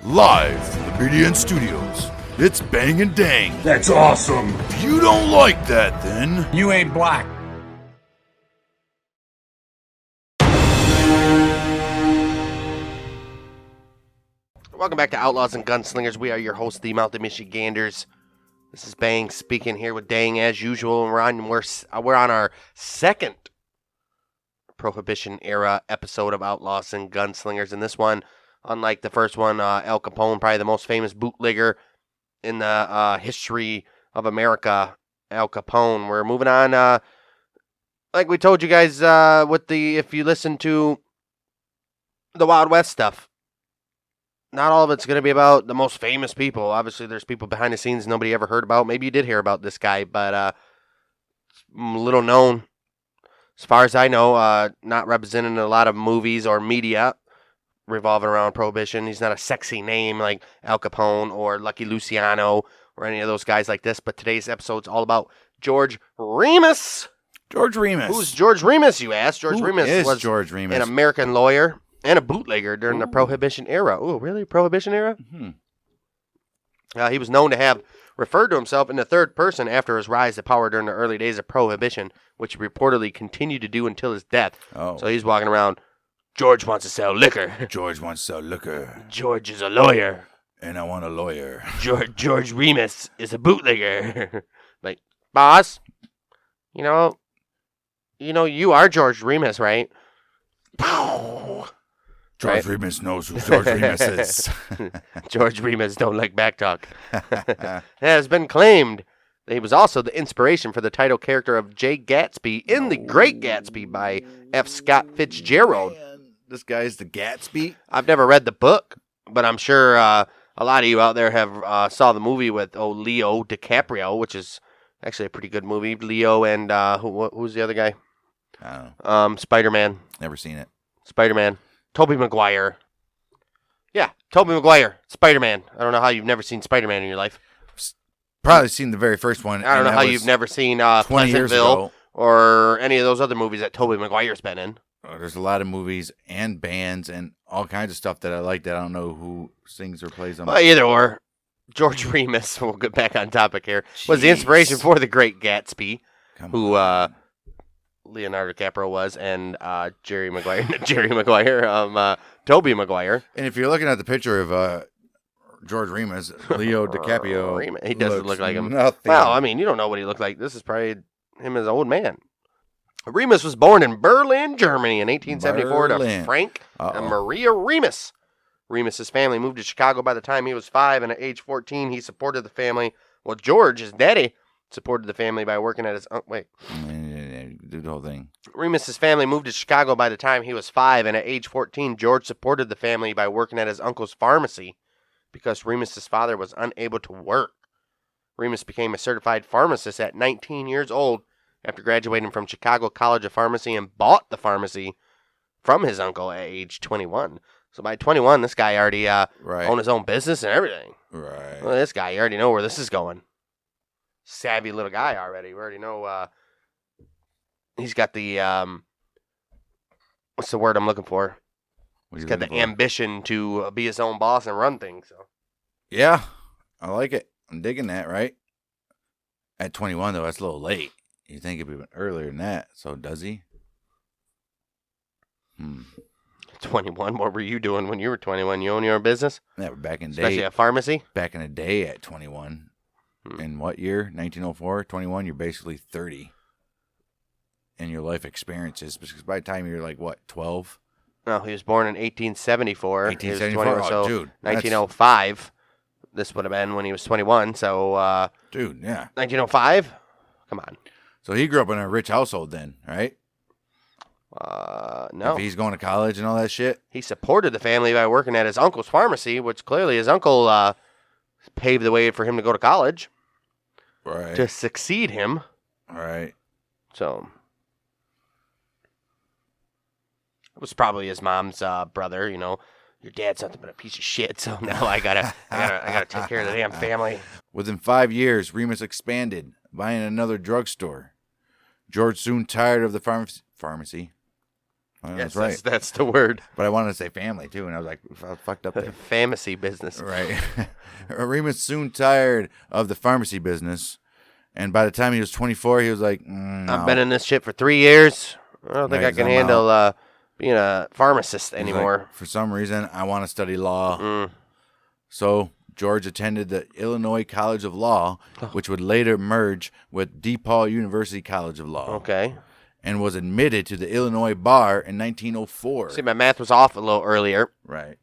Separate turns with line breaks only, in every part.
Live from the BDN Studios, it's Bang and Dang.
That's awesome.
If you don't like that, then
You ain't black.
Welcome back to Outlaws and Gunslingers. We are your hosts, the Mountain Michiganders. This is Bang speaking here with Dang as usual, and we're on our second Prohibition era episode of Outlaws and Gunslingers. And this one, unlike the first one, Al Capone, probably the most famous bootlegger in the history of America, Al Capone. We're moving on, like we told you guys, if you listen to the Wild West stuff. Not all of it's going to be about the most famous people. Obviously, there's people behind the scenes nobody ever heard about. Maybe you did hear about this guy, but little known. As far as I know, not represented in a lot of movies or media revolving around Prohibition. He's not a sexy name like Al Capone or Lucky Luciano or any of those guys like this. But today's episode's all about George Remus.
George Remus.
Who's George Remus, you ask? George Remus was
George Remus?
an American lawyer and a bootlegger during the Prohibition era. Oh, really? Prohibition era? He was known to have referred to himself in the third person after his rise to power during the early days of Prohibition, which he reportedly continued to do until his death.
Oh.
So he's walking around, George wants to sell liquor.
George wants to sell liquor.
George is a lawyer.
And I want a lawyer.
George Remus is a bootlegger. Like, boss, you know, you are George Remus, right? Pow!
George Remus knows who George Remus is.
George Remus don't like backtalk. It has been claimed that he was also the inspiration for the title character of Jay Gatsby in The Great Gatsby by F. Scott Fitzgerald.
Man, this guy's the Gatsby.
I've never read the book, but I'm sure a lot of you out there have saw the movie with Leo DiCaprio, which is actually a pretty good movie. Leo and who's the other guy?
I don't know.
Spider-Man.
Never seen it.
Spider-Man. Tobey Maguire. Yeah, Tobey Maguire. Spider-Man. I don't know how you've never seen Spider-Man in your life.
Probably seen the very first one.
I don't know how you've never seen
20 years
Pleasantville
ago.
or any of those other movies that Tobey Maguire's been in.
There's a lot of movies and bands and all kinds of stuff that I like that I don't know who sings or plays on.
Well, either or. George Remus, we'll get back on topic here, was the inspiration for The Great Gatsby, who Leonardo DiCaprio was, and Tobey Maguire.
And if you're looking at the picture of George Remus, Leo DiCaprio,
he doesn't look like him.
Nothing.
Well, I mean, you don't know what he looked like. This is probably him as an old man. Remus was born in Berlin, Germany in 1874 to Frank and Maria Remus. Remus's family moved to Chicago by the time he was 5, and at age 14, he supported the family. Well, George, his daddy, supported the family by working at his...
do the whole thing.
Remus's family moved to Chicago by the time he was 5, and at age 14, George supported the family by working at his uncle's pharmacy because Remus's father was unable to work. Remus became a certified pharmacist at 19 years old after graduating from Chicago College of Pharmacy and bought the pharmacy from his uncle at age 21. So by 21, this guy already owned his own business and everything.
Right.
Well, this guy, you already know where this is going. Savvy little guy already. We already know he's got the, what's the word I'm looking for? He's got the ambition to be his own boss and run things. So.
Yeah, I like it. I'm digging that, right? At 21, though, that's a little late. You think it'd be earlier than that. So does he?
21? What were you doing when you were 21? You own your own business?
Yeah, back in the day.
Especially a pharmacy?
Back in the day at 21. In what year? 1904? 21? You're basically 30 in your life experiences. Because by the time you're like, what, 12?
No, he was born in 1874.
1874?
So
dude.
1905. This would have been when he was 21. So,
dude, yeah.
1905? Come on.
So he grew up in a rich household then, right?
No.
If he's going to college and all that shit?
He supported the family by working at his uncle's pharmacy, which clearly his uncle paved the way for him to go to college.
Right.
To succeed him.
Right.
So. It was probably his mom's brother, you know. Your dad's nothing but a piece of shit, so now I gotta take care of the damn family.
Within 5 years, Remus expanded, buying another drugstore. George soon tired of the pharmacy. Well,
Yes,
that's right.
That's the word.
But I wanted to say family, too, and I was like, I fucked up there.
Pharmacy business.
Right. Remus soon tired of the pharmacy business, and by the time he was 24, he was like, no.
I've been in this shit for 3 years. I don't think
Right,
I can
I'm
handle being a pharmacist
He's
anymore.
like, for some reason, I want to study law. So George attended the Illinois College of Law, which would later merge with DePaul University College of Law.
Okay.
And was admitted to the Illinois bar in 1904.
See, my math was off a little earlier.
Right.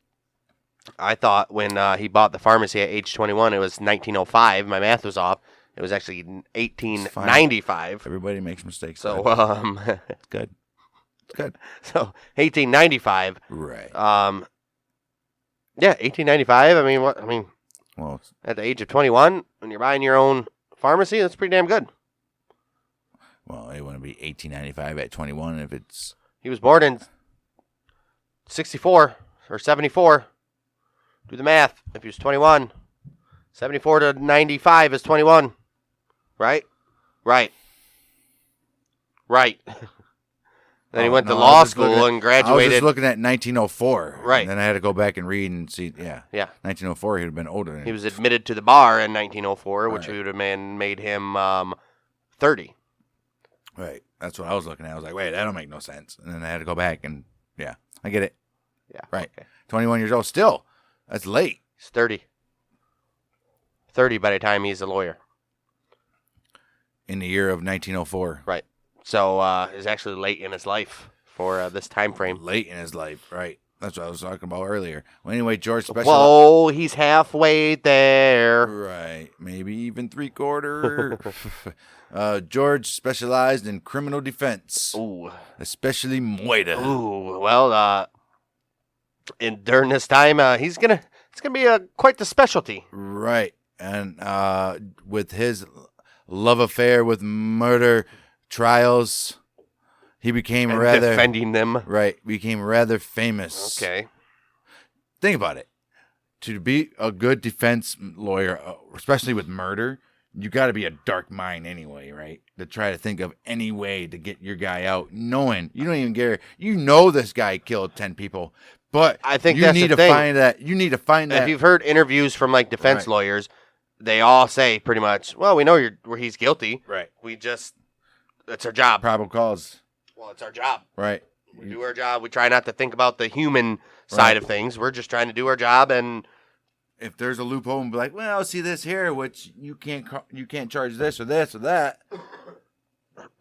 I thought when he bought the pharmacy at age 21, it was 1905. My math was off. It was actually 1895.
Everybody makes mistakes.
So,
it's good. It's good.
So 1895.
Right.
Yeah, 1895. I mean, what? I mean,
Well,
at the age of 21, when you're buying your own pharmacy, that's pretty damn good.
Well, it wouldn't be 1895 at 21 if it's...
He was born in 64 or 74. Do the math. If he was 21, 74 to 95 is 21. Right? Right. Right. Then he went to law school and graduated.
I was just looking at 1904.
Right.
And then I had to go back and read and see. Yeah.
Yeah.
1904, he would have been older.
He was admitted to the bar in 1904, which
Right.
would have made him 30.
Right. That's what I was looking at. I was like, wait, that don't make no sense. And then I had to go back and, yeah, I get it.
Yeah.
Right.
Okay.
21 years old. Still, that's late.
He's 30. 30 by the time he's a lawyer.
In the year of 1904.
Right. So it's actually late in his life for this time frame.
Late in his life. Right. That's what I was talking about earlier. Well, anyway, George specialized.
Whoa, he's halfway there.
Right. Maybe even 3/4. George specialized in criminal defense.
Ooh.
Especially murder.
Ooh. Well, during this time, it's gonna be quite the specialty.
Right. And with his love affair with murder trials, he became
And
rather
defending them.
Right. Became rather famous.
Okay.
Think about it. To be a good defense lawyer, especially with murder, you got to be a dark mind anyway, right? To try to think of any way to get your guy out, knowing you don't even care. You know this guy killed 10 people, but
I think
you
that's
need
the
to
thing.
find that. You need to find that.
If you've heard interviews from like defense
Right.
lawyers, they all say pretty much, "Well, we know where he's guilty.
Right.
That's our job.
Probable cause.
Well, it's our job.
Right.
We do our job. We try not to think about the human side of things. We're just trying to do our job, and
If there's a loophole and be like, well, see this here, which you can't charge this or this or that.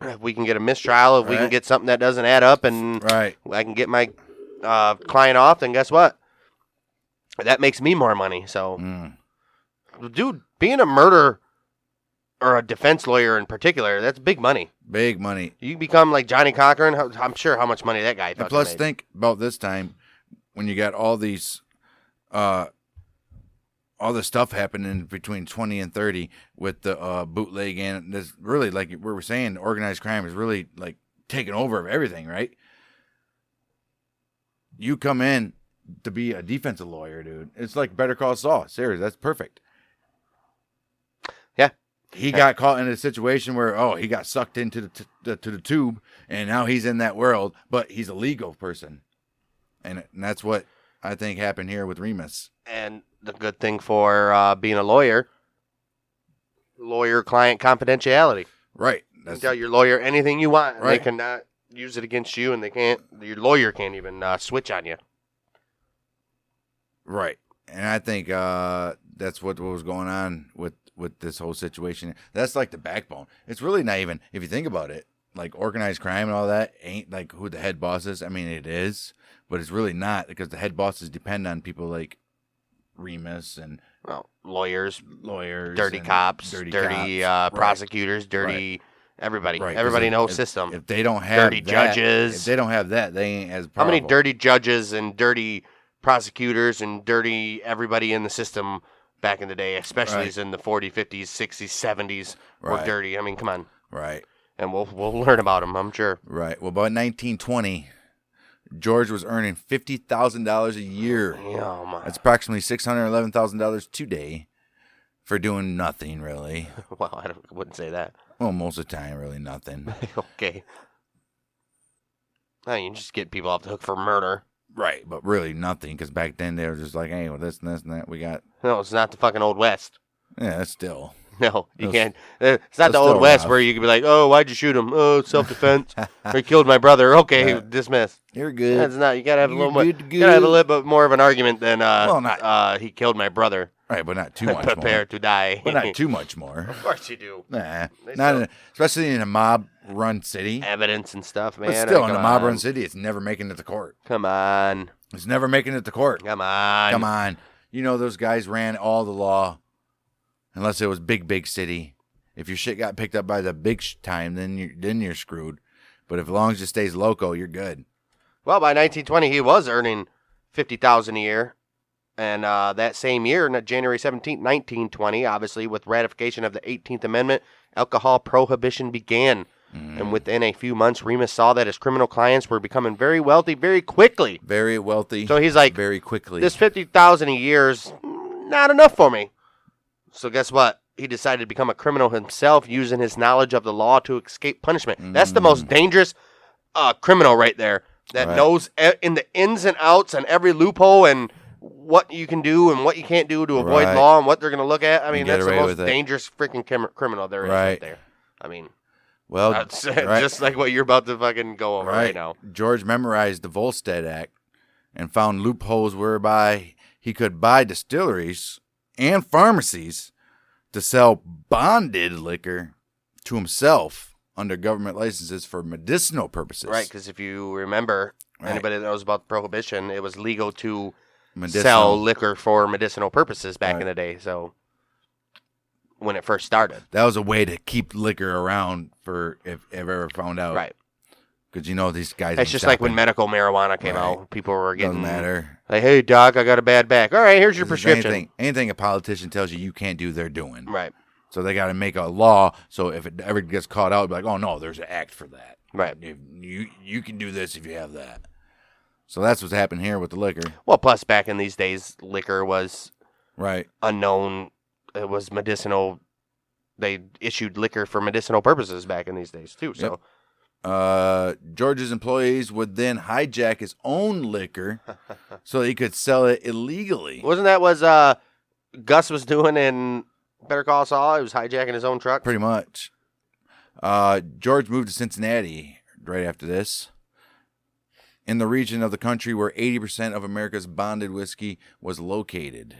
if we can get a mistrial, if we can
Right.
get something that doesn't add up, and
Right.
I can get my client off, then guess what? That makes me more money. So, dude, being a murderer or a defense lawyer in particular, that's big money.
Big money.
You become like Johnny Cochran. I'm sure how much money that guy
And
fucking
plus,
made.
think about this time when you got all these, all the stuff happening between 20 and 30 with the bootleg, and this really, like we were saying, organized crime is really like taking over of everything, right? You come in to be a defensive lawyer, dude. It's like Better Call Saul. Serious, that's perfect.
Yeah.
He got caught in a situation where, he got sucked into the tube, and now he's in that world, but he's a legal person. And that's what I think happened here with Remus.
And the good thing for being a lawyer-client confidentiality.
Right.
You can tell your lawyer anything you want. And
Right.
They cannot use it against you, and your lawyer can't even switch on you.
Right. And I think that's what was going on with this whole situation. That's like the backbone. It's really not even, if you think about it, like organized crime and all that ain't like who the head boss is. I mean, it is, but it's really not, because the head bosses depend on people like Remus and
Lawyers, dirty
and
cops, dirty
cops.
prosecutors, dirty everybody.
Right.
Everybody in the whole
If-
system.
If they don't have
Dirty
that-
judges.
if they don't have that, they ain't as
How
powerful.
many dirty judges and dirty prosecutors and dirty everybody in the system back in the day, especially
Right.
in the 40s, 50s, 60s, 70s, were
Right.
dirty. I mean, come on.
Right.
And we'll learn about them, I'm sure.
Right. Well, by 1920, George was earning $50,000 a year.
Oh, my.
That's approximately $611,000 today for doing nothing, really.
Well, I wouldn't say that.
Well, most of the time, really nothing.
Okay. You just get people off the hook for murder.
Right, but really nothing, because back then they were just like, hey, well, this and this and that we got.
No, it's not the fucking Old West.
Yeah, that's still.
No, you can't. It's not the Old West where you can be like, oh, why'd you shoot him? Oh, self-defense. Or he killed my brother. Okay, dismiss.
You're good.
That's not. You gotta have a little more. You gotta have a little bit more of an argument than.
Not.
He killed my brother.
Right, but not too much.
Prepare to die.
But not too much more.
Of course you do.
Nah, especially in a mob-run city.
Evidence and stuff, man.
But still, in a mob-run city, it's never making it to court.
Come on.
It's never making it to court.
Come on.
Come on. You know those guys ran all the law, unless it was big city. If your shit got picked up by the big time, then you're screwed. But if as long as it stays local, you're good.
Well, by 1920, he was earning $50,000 a year. And that same year, January 17, 1920, obviously, with ratification of the 18th Amendment, alcohol prohibition began. And within a few months, Remus saw that his criminal clients were becoming very wealthy very quickly.
Very wealthy.
So he's like,
very quickly.
This $50,000 a year is not enough for me. So guess what? He decided to become a criminal himself, using his knowledge of the law to escape punishment. That's the most dangerous criminal right there. That knows in the ins and outs and every loophole and what you can do and what you can't do to avoid law and what they're going to look at. I mean, that's the most dangerous freaking criminal there is right there. I mean,
well,
that's just like what you're about to fucking go over right now.
George memorized the Volstead Act and found loopholes whereby he could buy distilleries and pharmacies to sell bonded liquor to himself under government licenses for medicinal purposes.
Right, because if you remember, anybody that knows about Prohibition, it was legal to sell liquor for medicinal purposes back in the day. So when it first started,
that was a way to keep liquor around for if ever found out.
Right.
Because you know these guys.
It's just like when medical marijuana came out, people were getting.
Doesn't matter.
Like, hey doc, I got a bad back. All right, here's your prescription.
Anything a politician tells you can't do, they're doing.
Right.
So they got to make a law. So if it ever gets caught out, it'll be like, oh no, there's an act for that.
Right.
You can do this if you have that. So that's what's happened here with the liquor.
Well, plus back in these days, liquor was unknown. It was medicinal. They issued liquor for medicinal purposes back in these days too. So.
George's employees would then hijack his own liquor so he could sell it illegally.
Wasn't that what Gus was doing in Better Call Saul? He was hijacking his own truck?
Pretty much. George moved to Cincinnati right after this, in the region of the country where 80% of America's bonded whiskey was located.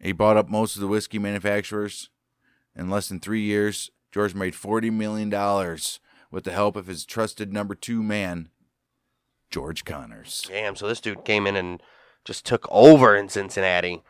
He bought up most of the whiskey manufacturers. In less than 3 years, George made $40 million with the help of his trusted number 2 man, George Connors.
Damn, so this dude came in and just took over in Cincinnati.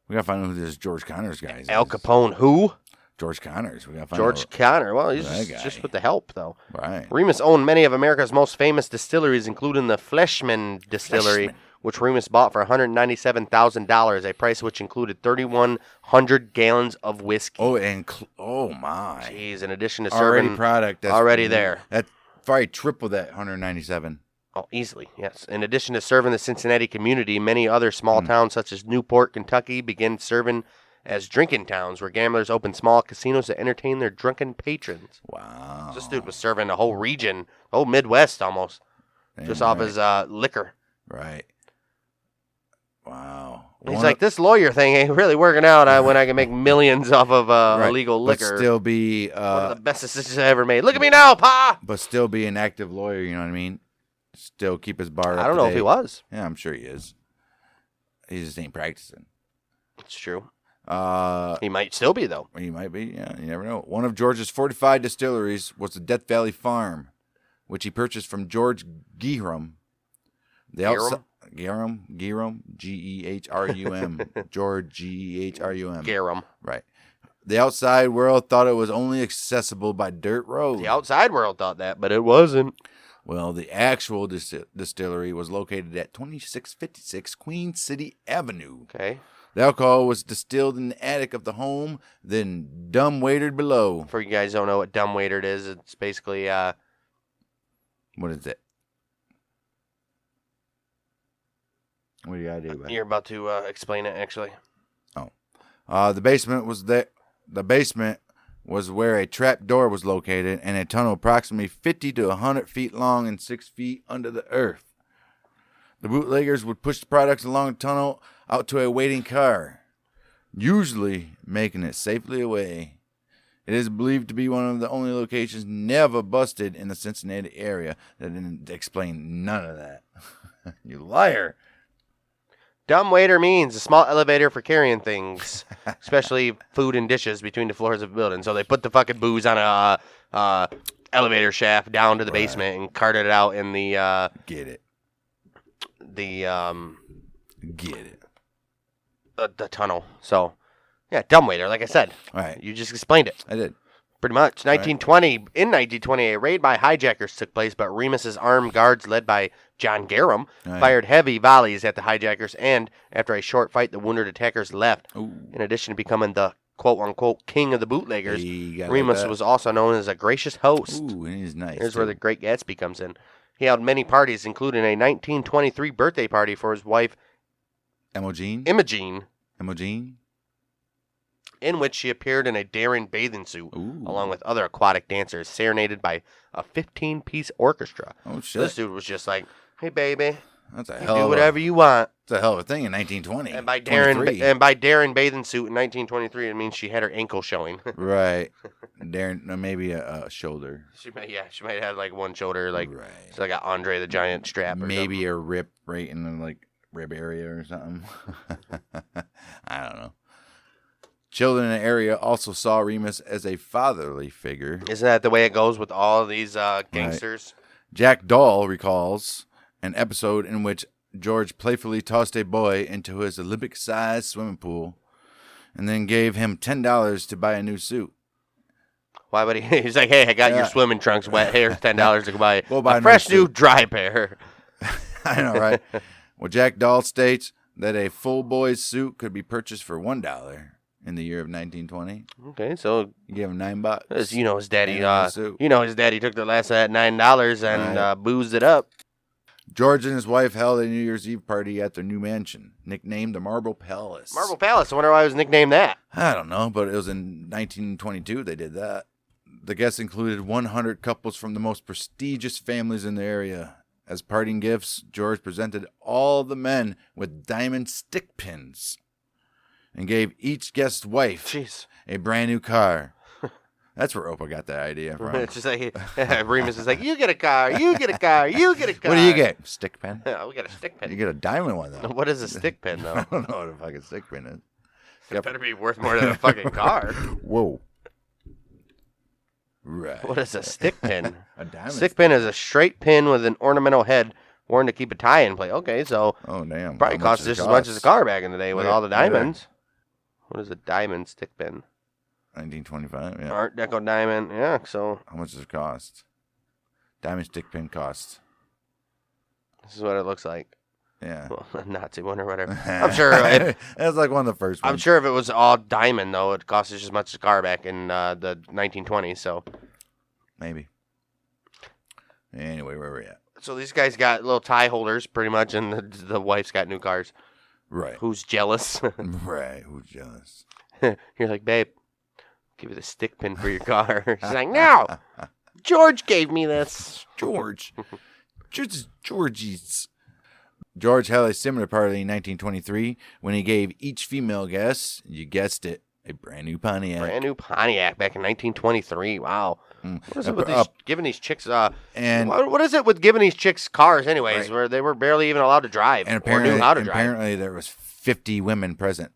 We got to find out who this George Connors guy is.
Al Capone who?
George Connors. We got to find
George
out.
Connor. Well, he's just with the help, though.
Right.
Remus owned many of America's most famous distilleries, including the Fleshman Distillery, which Remus bought for $197,000, a price which included 3,100 gallons of whiskey.
Oh, and oh my!
Jeez, in addition to serving
product that's
already there.
That's probably triple that 197.
Oh, easily, yes. In addition to serving the Cincinnati community, many other small towns such as Newport, Kentucky, began serving as drinking towns, where gamblers opened small casinos to entertain their drunken patrons.
Wow!
This dude was serving the whole region, the whole Midwest almost, just off his liquor.
Right. Wow.
He's like, this lawyer thing ain't really working out when I can make millions off of illegal liquor.
But still be
one of the best decisions I ever made. Look at me now, Pa!
But still be an active lawyer, you know what I mean? Still keep his bar up.
I don't know if he was.
Yeah, I'm sure he is. He just ain't practicing.
It's true. He might still be, though.
He might be, yeah. You never know. One of George's fortified distilleries was the Death Valley Farm, which he purchased from George Gehrum. Gehrum, G-E-H-R-U-M. George G-E-H-R-U-M.
Gehrum.
Right. The outside world thought it was only accessible by dirt roads.
The outside world thought that, but it wasn't.
Well, the actual distillery was located at 2656 Queen City Avenue.
Okay.
The alcohol was distilled in the attic of the home, then dumb-waitered below.
For you guys don't know what dumb-waitered is, it's basically...
What is it? What do you gotta do about it?
You're about to explain it, actually.
Oh. The basement was where a trap door was located and a tunnel approximately 50 to 100 feet long and 6 feet under the earth. The bootleggers would push the products along the tunnel out to a waiting car, usually making it safely away. It is believed to be one of the only locations never busted in the Cincinnati area. That didn't explain none of that. You liar.
Dumbwaiter means a small elevator for carrying things, especially food and dishes between the floors of a building. So they put the fucking booze on a elevator shaft down to the basement and carted it out in the
Get it. Get it.
The tunnel. So, yeah, dumbwaiter, like I said.
All right.
You just explained it.
I did.
Pretty much. In 1920, a raid by hijackers took place, but Remus's armed guards, led by John Garham, fired heavy volleys at the hijackers, and after a short fight, the wounded attackers left.
Ooh.
In addition to becoming the quote-unquote king of the bootleggers,
Hey,
Remus was also known as a gracious host.
Ooh, and he's nice.
Here's where the Great Gatsby comes in. He held many parties, including a 1923 birthday party for his wife,
Imogen,
in which she appeared in a daring bathing suit,
Ooh.
along with other aquatic dancers, serenaded by a 15-piece orchestra.
Oh, shit.
So this dude was just like, hey, baby,
That's a
you
hell
do
of
whatever you want.
That's a hell of a thing in 1920.
And by daring bathing suit in 1923, it means she had her ankle showing.
Right. Darren, maybe a shoulder.
She might have like one shoulder, like
Right.
it's like an Andre the Giant strap. Or
Maybe
something.
a rip right in the rib area or something. I don't know. Children in the area also saw Remus as a fatherly figure.
Isn't that the way it goes with all of these gangsters?
Right. Jack Dahl recalls an episode in which George playfully tossed a boy into his Olympic-sized swimming pool and then gave him $10 to buy a new suit.
Why would he? He's like, hey, I got your swimming trunks wet. Here's $10 to go buy
buy
a fresh new dry pair.
I know, right? Well, Jack Dahl states that a full boy's suit could be purchased for $1 in the year of 1920.
Okay, so
You gave him $9.
you know his daddy.
And a suit.
His daddy took the last of that $9 and boozed it up.
George and his wife held a New Year's Eve party at their new mansion, nicknamed the Marble Palace.
Marble Palace. I wonder why it was nicknamed that.
I don't know, but it was in 1922 they did that. The guests included 100 couples from the most prestigious families in the area. As parting gifts, George presented all the men with diamond stick pins and gave each guest's wife a brand new car. That's where Oprah got that idea from.
It's just like Remus is like, you get a car, you get a car, you get a car.
What do you get? Stick pin?
We got a stick pin.
You get a diamond one, though.
What is a stick pin, though?
I don't know what a fucking stick pin is.
It better be worth more than a fucking car.
Whoa. Right.
What is a stick pin?
A diamond
Stick pin is a straight pin with an ornamental head worn to keep a tie in place. Okay, so
Oh, damn.
probably
How much
cost
does it
just as much as a car back in the day with
Look
all the
at that.
diamonds. What is a diamond stick pin?
1925, yeah.
Art Deco diamond. Yeah, so
How much does it cost? Diamond stick pin cost.
this is what it looks like.
Yeah.
Well, a Nazi one or whatever. I'm sure.
That's like one of the first ones.
I'm sure if it was all diamond, though, it cost just as much as a car back in the 1920s. So
Maybe. Anyway, where we're at.
So these guys got little tie holders, pretty much, and the wife's got new cars.
Right.
Who's jealous?
Right. Who's jealous?
You're like, babe, give you the stick pin for your car. She's like, no, George gave me this.
George. Georgie's. George held a similar party in 1923 when he gave each female guest, you guessed it, a brand new Pontiac.
Brand new Pontiac back in 1923. Wow. What is it with giving these chicks?
And
what is it with giving these chicks cars, anyways, where they were barely even allowed to drive
and
or knew how to drive?
Apparently, there was 50 women present,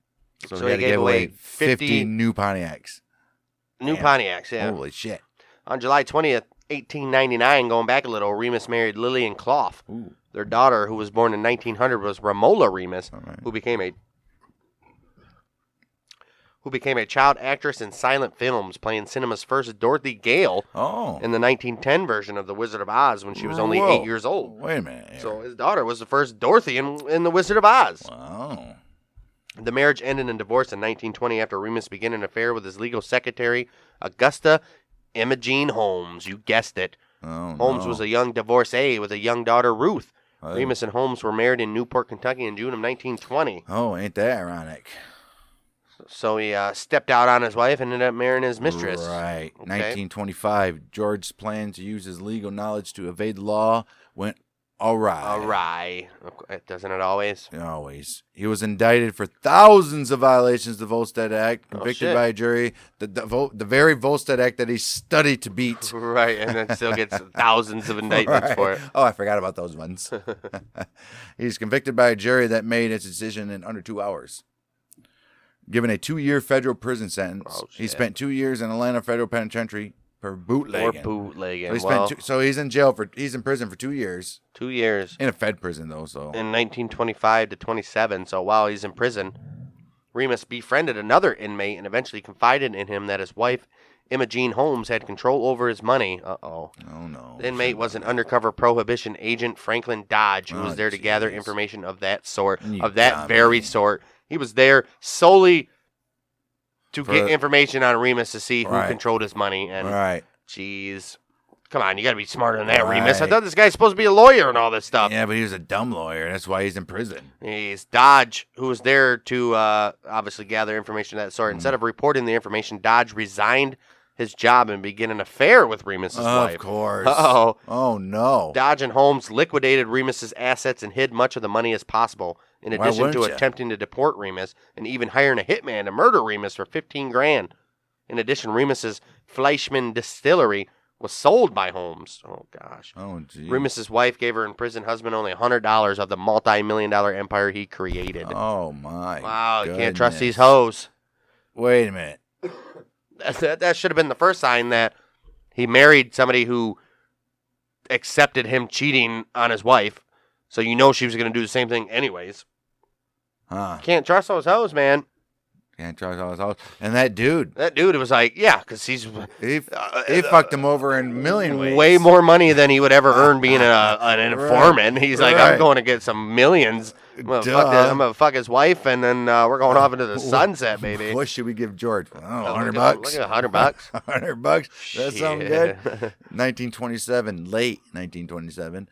so
So
he
he
had to
gave
give
away
away 50 new Pontiacs.
New
Damn.
Pontiacs, yeah.
Holy shit!
On July 20th, 1899, going back a little, Remus married Lillian Clough.
Ooh.
Their daughter, who was born in 1900, was Romola Remus,
Right.
who became a child actress in silent films, playing cinema's first Dorothy Gale
Oh.
in the 1910 version of The Wizard of Oz when she was only
Whoa.
8 years old.
Wait a minute.
So his daughter was the first Dorothy in The Wizard of Oz.
Wow.
The marriage ended in divorce in 1920 after Remus began an affair with his legal secretary, Augusta Imogene Holmes. You guessed it.
Oh,
Holmes
no.
was a young divorcee with a young daughter, Ruth.
Oh.
Remus and Holmes were married in Newport, Kentucky in June of 1920.
Oh, ain't that ironic?
So he stepped out on his wife and ended up marrying his mistress.
Right.
Okay.
1925, George's plan to use his legal knowledge to evade the law went awry.
Doesn't it always?
Always. He was indicted for thousands of violations of the Volstead Act, convicted by a jury, the very Volstead Act that he studied to beat.
Right, and then still gets thousands of indictments for it.
Oh, I forgot about those ones. He's convicted by a jury that made its decision in under 2 hours. Given a 2-year federal prison sentence, he spent 2 years in Atlanta Federal Penitentiary for bootlegging. So he's in jail he's in prison for 2 years.
2 years.
In a Fed prison, though, so.
In 1925 to 27, so while he's in prison, Remus befriended another inmate and eventually confided in him that his wife, Emma Jean Holmes, had control over his money. Uh-oh.
Oh, no.
The inmate was an undercover prohibition agent, Franklin Dodge, who was there to gather information of that sort, very sort. He was there solely to get information on Remus to see who controlled his money. And jeez, come on, you got to be smarter than that, Remus. I thought this guy's supposed to be a lawyer and all this stuff.
Yeah, but he was a dumb lawyer. That's why he's in prison.
He's Dodge, who was there to obviously gather information of that sort. Instead of reporting the information, Dodge resigned his job and began an affair with Remus's wife.
Of course.
Uh-oh.
Oh, no.
Dodge and Holmes liquidated Remus's assets and hid much of the money as possible, in addition to attempting to deport Remus and even hiring a hitman to murder Remus for $15,000. In addition, Remus's Fleischmann distillery was sold by Holmes. Oh, gosh.
Oh, geez.
Remus's wife gave her imprisoned husband only $100 of the multi-million-dollar empire he created.
Oh, my
Wow,
goodness.
You can't trust these hoes.
Wait a minute.
That should have been the first sign that he married somebody who accepted him cheating on his wife. So you know she was going to do the same thing anyways.
Huh.
Can't trust those hoes, man.
Can't trust those hoes. And that dude.
It was like, yeah, because he
fucked him over in a million ways.
Way more money than he would ever earn being an informant. He's like, I'm going to get some millions. I'm going to fuck his wife, and then we're going off into the sunset, baby.
What should we give George? I don't know, $100?
Look at $100.
$100? That sounds good. 1927, late 1927.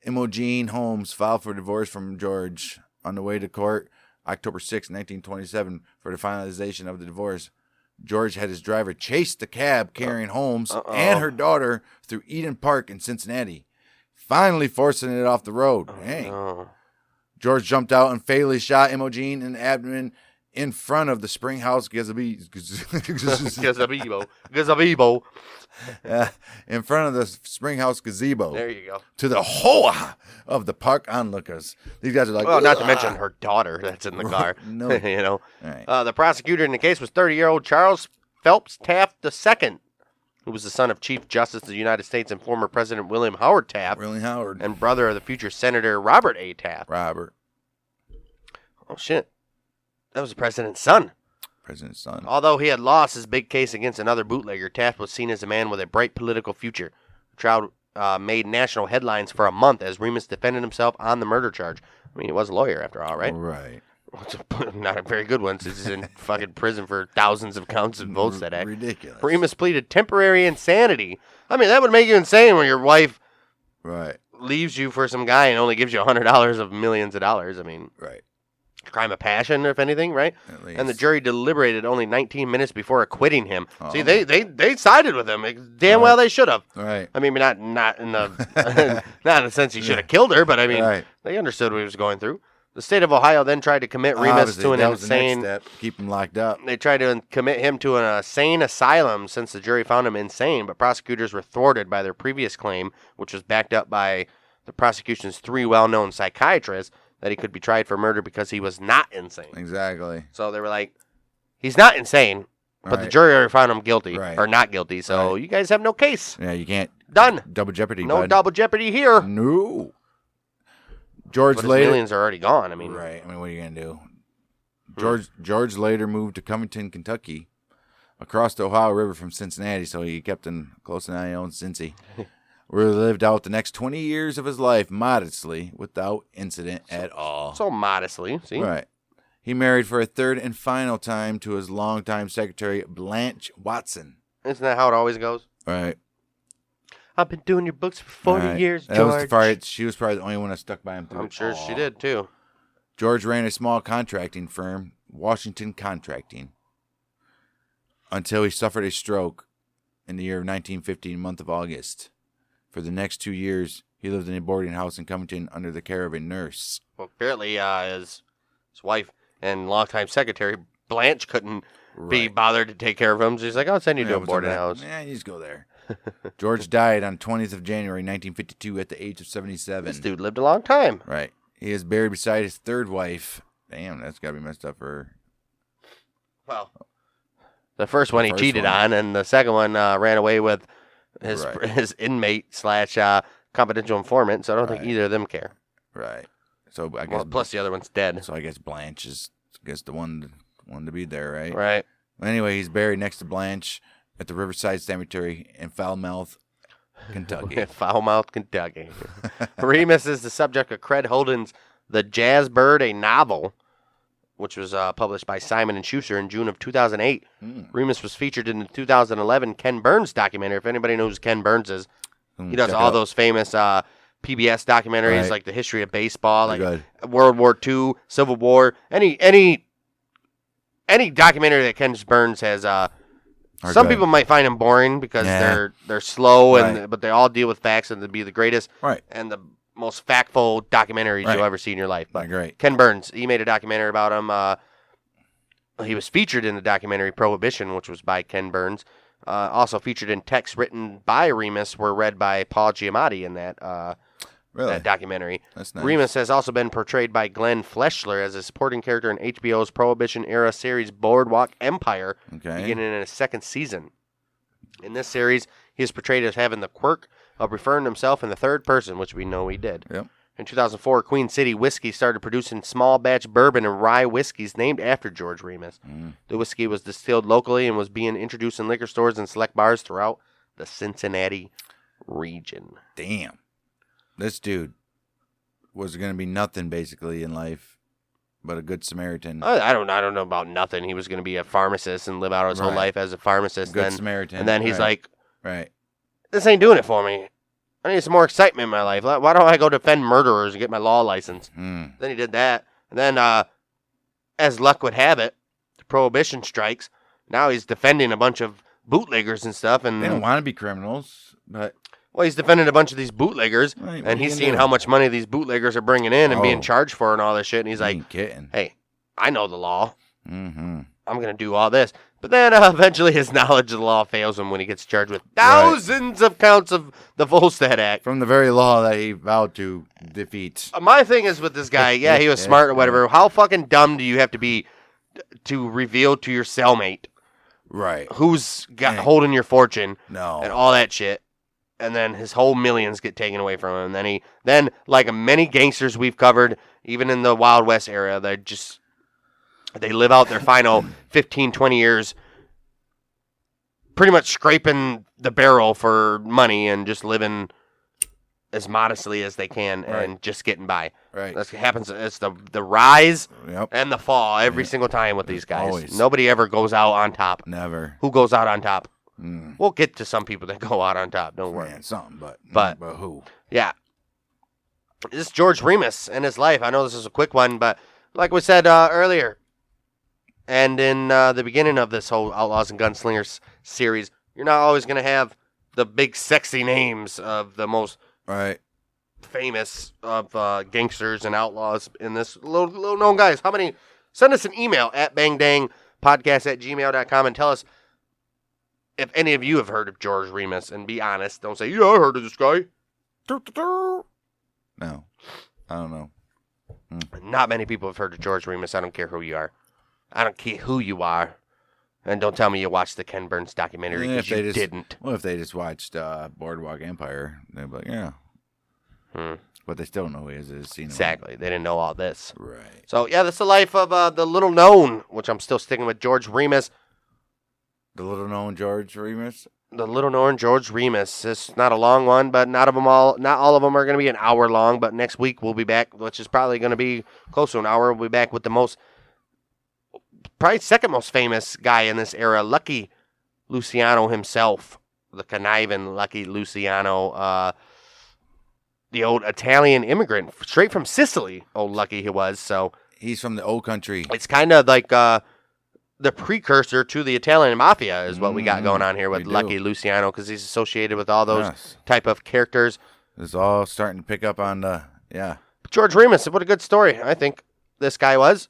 Emma Jean Holmes filed for divorce from George. On the way to court, October 6, 1927, for the finalization of the divorce, George had his driver chase the cab carrying Holmes and her daughter through Eden Park in Cincinnati, finally forcing it off the road. Dang. George jumped out and fatally shot Emma Jean in the abdomen in front of the Springhouse gazebo. In front of the Springhouse gazebo.
There you go.
To the hoa of the park onlookers. These guys are like,
well, not to mention her daughter that's in the car.
No.
You know.
Right.
The prosecutor in the case was 30-year-old Charles Phelps Taft II, who was the son of Chief Justice of the United States and former President William Howard Taft. And brother of the future Senator Robert A. Taft.
Robert.
Oh, shit. That was the president's son.
President's son.
Although he had lost his big case against another bootlegger, Taft was seen as a man with a bright political future. The trial made national headlines for a month as Remus defended himself on the murder charge. I mean, he was a lawyer after all, right?
Right.
Not a very good one since he's in fucking prison for thousands of counts of Volstead Act.
Ridiculous.
Remus pleaded temporary insanity. I mean, that would make you insane when your wife leaves you for some guy and only gives you $100 of millions of dollars. I mean, crime of passion, if anything, right? And the jury deliberated only 19 minutes before acquitting him. See, they sided with him. Damn well they should have.
Right.
I mean, not in the not in the sense he should have killed her, but I mean, they understood what he was going through. The state of Ohio then tried to commit Remus to an insane.
The next step. Keep him locked up.
They tried to commit him to an insane asylum since the jury found him insane, but prosecutors were thwarted by their previous claim, which was backed up by the prosecution's 3 well-known psychiatrists, that he could be tried for murder because he was not insane.
Exactly.
So they were like, he's not insane, but the jury already found him guilty or not guilty. So you guys have no case.
Yeah, you can't.
Done.
Double jeopardy.
No double jeopardy here.
No.
But his millions are already gone. I mean,
right. I mean, what are you gonna do? George later moved to Covington, Kentucky, across the Ohio River from Cincinnati, so he kept in close eye on Cincy. Where he lived out the next 20 years of his life modestly, without incident at all.
So modestly, see?
Right. He married for a third and final time to his longtime secretary, Blanche Watson.
Isn't that how it always goes?
Right.
I've been doing your books for 40 years, George.
That was the part, she was probably the only one that stuck by him through.
I'm sure she did, too.
George ran a small contracting firm Washington contracting until he suffered a stroke in the year of 1950, month of August. For the next 2 years, he lived in a boarding house in Covington under the care of a nurse.
Well, apparently his wife and longtime secretary, Blanche, couldn't be bothered to take care of him. So he's like, I'll send you to a boarding house.
Yeah, you just go there. George died on 20th of January, 1952 at the age of 77.
This dude lived a long time.
Right. He is buried beside his third wife. Damn, that's got to be messed up for her.
Well, the first one he cheated on, and the second one ran away with his inmate / confidential informant, so I don't think either of them care.
Right. So I guess
plus the other one's dead.
So I guess Blanche is the one to be there, right?
Right.
Anyway, he's buried next to Blanche at the Riverside Cemetery in Falmouth, Kentucky.
Falmouth, Kentucky. Remus is the subject of Cred Holden's The Jazz Bird, a novel, which was published by Simon & Schuster in June of 2008. Remus was featured in the 2011 Ken Burns documentary. If anybody knows who Ken Burns is, he does all those famous PBS documentaries, like the history of baseball, like World War II, Civil War, any documentary that Ken Burns has. Some people might find them boring because they're slow, but they all deal with facts and to be the greatest and the most factful documentaries you'll ever see in your life. But Ken Burns, he made a documentary about him. He was featured in the documentary Prohibition, which was by Ken Burns. Also featured in texts written by Remus were read by Paul Giamatti in that documentary. That's nice. Remus has also been portrayed by Glenn Fleshler as a supporting character in HBO's Prohibition-era series Boardwalk Empire, beginning in its second season. In this series, he is portrayed as having the quirk of referring to himself in the third person, which we know he did.
Yep.
In 2004, Queen City Whiskey started producing small batch bourbon and rye whiskeys named after George Remus. The whiskey was distilled locally and was being introduced in liquor stores and select bars throughout the Cincinnati region.
Damn. This dude was going to be nothing basically in life but a good Samaritan.
I don't know about nothing. He was going to be a pharmacist and live out his whole life as a pharmacist.
Good Samaritan.
And then he's like,
right.
This ain't doing it for me. I need some more excitement in my life. Why don't I go defend murderers and get my law license? Then he did that. And then, as luck would have it, the Prohibition strikes. Now he's defending a bunch of bootleggers and stuff. And
they don't want to be criminals, but...
Well, he's defending a bunch of these bootleggers, and he's seeing how much money these bootleggers are bringing in and being charged for and all this shit. And he's like, hey, I know the law. I'm going to do all this. But then eventually his knowledge of the law fails him when he gets charged with thousands of counts of the Volstead Act.
From the very law that he vowed to defeat.
My thing is with this guy, he was smart or whatever. How fucking dumb do you have to be to reveal to your cellmate who's holding your fortune and all that shit? And then his whole millions get taken away from him. And then like many gangsters we've covered, even in the Wild West era, they live out their final 15, 20 years pretty much scraping the barrel for money and just living as modestly as they can and just getting by. Right. That's what happens. It's the rise and the fall every single time with these guys. Always. Nobody ever goes out on top.
Never.
Who goes out on top? We'll get to some people that go out on top. Don't worry.
Something,
but
who?
Yeah. This is George Remus and his life. I know this is a quick one, but like we said earlier, and in the beginning of this whole Outlaws and Gunslingers series, you're not always going to have the big sexy names of the most famous of gangsters and outlaws in this little known guys. Send us an email at bangdangpodcast@gmail.com and tell us if any of you have heard of George Remus, and be honest. Don't say, I heard of this guy.
No. I don't know.
Not many people have heard of George Remus. I don't care who you are. I don't care who you are. And don't tell me you watched the Ken Burns documentary because you didn't.
Well, if they just watched Boardwalk Empire, they'd be like, yeah. But they still don't know who he is.
Exactly. They didn't know all this.
Right.
So, that's the life of the little known, which I'm still sticking with, George Remus.
The little known George Remus?
The little known George Remus. It's not a long one, but not all of them are going to be an hour long. But next week we'll be back, which is probably going to be close to an hour. We'll be back with probably second most famous guy in this era, Lucky Luciano himself. The conniving Lucky Luciano, the old Italian immigrant, straight from Sicily, old Lucky he was. So
He's from the old country.
It's kind of like the precursor to the Italian Mafia is what we got going on here with Lucky Luciano, because he's associated with all those type of characters.
It's all starting to pick up on
George Remus, what a good story, I think this guy was.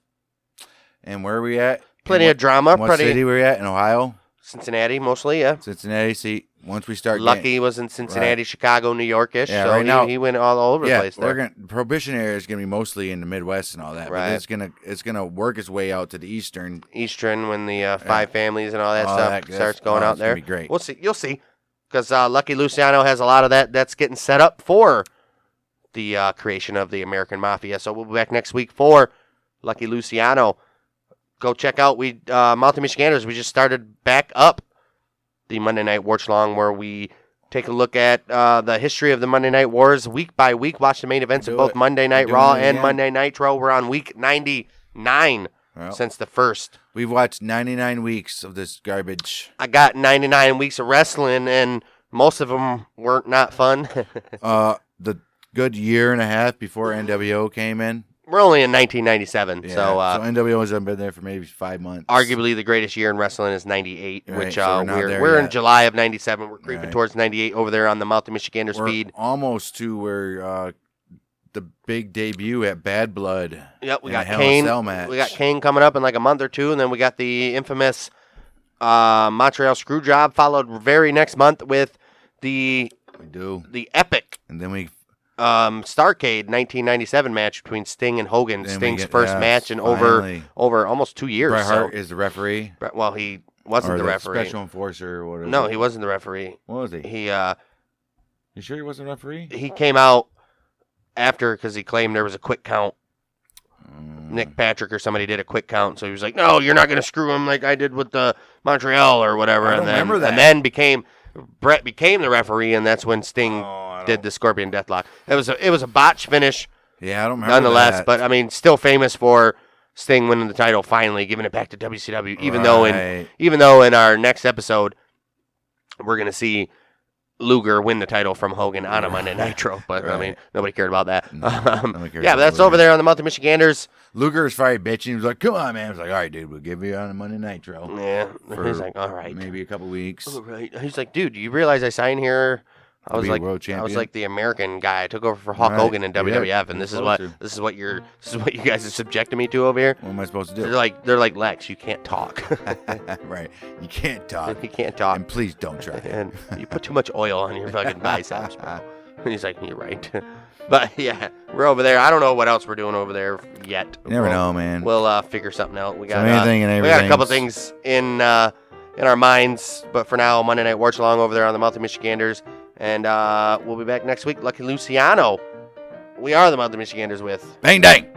And where are we at?
Plenty of drama.
What city were we at? In Ohio?
Cincinnati, mostly, yeah.
Cincinnati. See, once we start
Lucky was in Cincinnati, Chicago, New York-ish, so
right now,
he went all over the place there.
Prohibition area is going to be mostly in the Midwest and all that.
Right.
But it's gonna work its way out to the Eastern
when the five families and all that stuff starts going out there.
It's going to be great.
We'll see. You'll see. Because Lucky Luciano has a lot of that's getting set up for the creation of the American Mafia. So we'll be back next week for Lucky Luciano. Go check out Mountain Michiganders. We just started back up the Monday Night Watch Long, where we take a look at the history of the Monday Night Wars week by week. Watch the main events of both Monday Night Raw and Monday Nitro. We're on week 99 since the first.
We've watched 99 weeks of this garbage.
I got 99 weeks of wrestling, and most of them weren't not fun.
The good year and a half before NWO came in.
We're only in 1997, so
NWO has been there for maybe 5 months.
Arguably the greatest year in wrestling is 98,
right,
which
so
we're in July of 97. We're creeping towards 98 over there on the Mountain Michiganders feed.
Almost to where the big debut at Bad Blood.
Yep, we got Kane. We got Kane coming up in like a month or two, and then we got the infamous Montreal Screwjob, followed very next month with the epic.
And then we
Starrcade 1997 match between Sting and Hogan. Sting's first match in over almost 2 years.
Bret Hart is the referee.
Well, he wasn't the referee.
Special enforcer or whatever.
No, he wasn't the referee.
What was he? You sure he wasn't a referee?
He came out after because he claimed there was a quick count. Nick Patrick or somebody did a quick count, so he was like, "No, you're not going to screw him like I did with the Montreal or whatever."
I don't remember that.
And then Bret became the referee, and that's when Sting did the Scorpion Deathlock. It was a botch finish.
Yeah, I don't remember
nonetheless,
that.
But I mean, still famous for Sting winning the title, finally giving it back to WCW. Even though in our next episode we're gonna see Luger win the title from Hogan on a Monday Nitro, but I mean, nobody cared about that. But that's over there on the Mountain Michiganders.
Luger was probably bitching. He was like, "Come on, man!" I was like, "All right, dude, we'll give you on a Monday Nitro."
Yeah, he's like, "All right,
maybe a couple weeks."
All right, he's like, "Dude, you realize I signed here?" I was like,
world champion.
I was like the American guy. I took over for Hulk Hogan in WWF, and this is what you guys are subjecting me to over here.
What am I supposed to do?
They're like Lex, you can't talk.
Right, you can't talk.
You can't talk.
And please don't try.
And you put too much oil on your fucking biceps, bro. And he's like, "You're right." But yeah, we're over there. I don't know what else we're doing over there yet.
You never know, man.
We'll figure something out. We got
anything and everything.
We got a couple things in our minds, but for now, Monday Night Watch Along over there on the Mountain Michiganders. And we'll be back next week. Lucky Luciano. We are the Mountain Michiganders with
Bang Dang.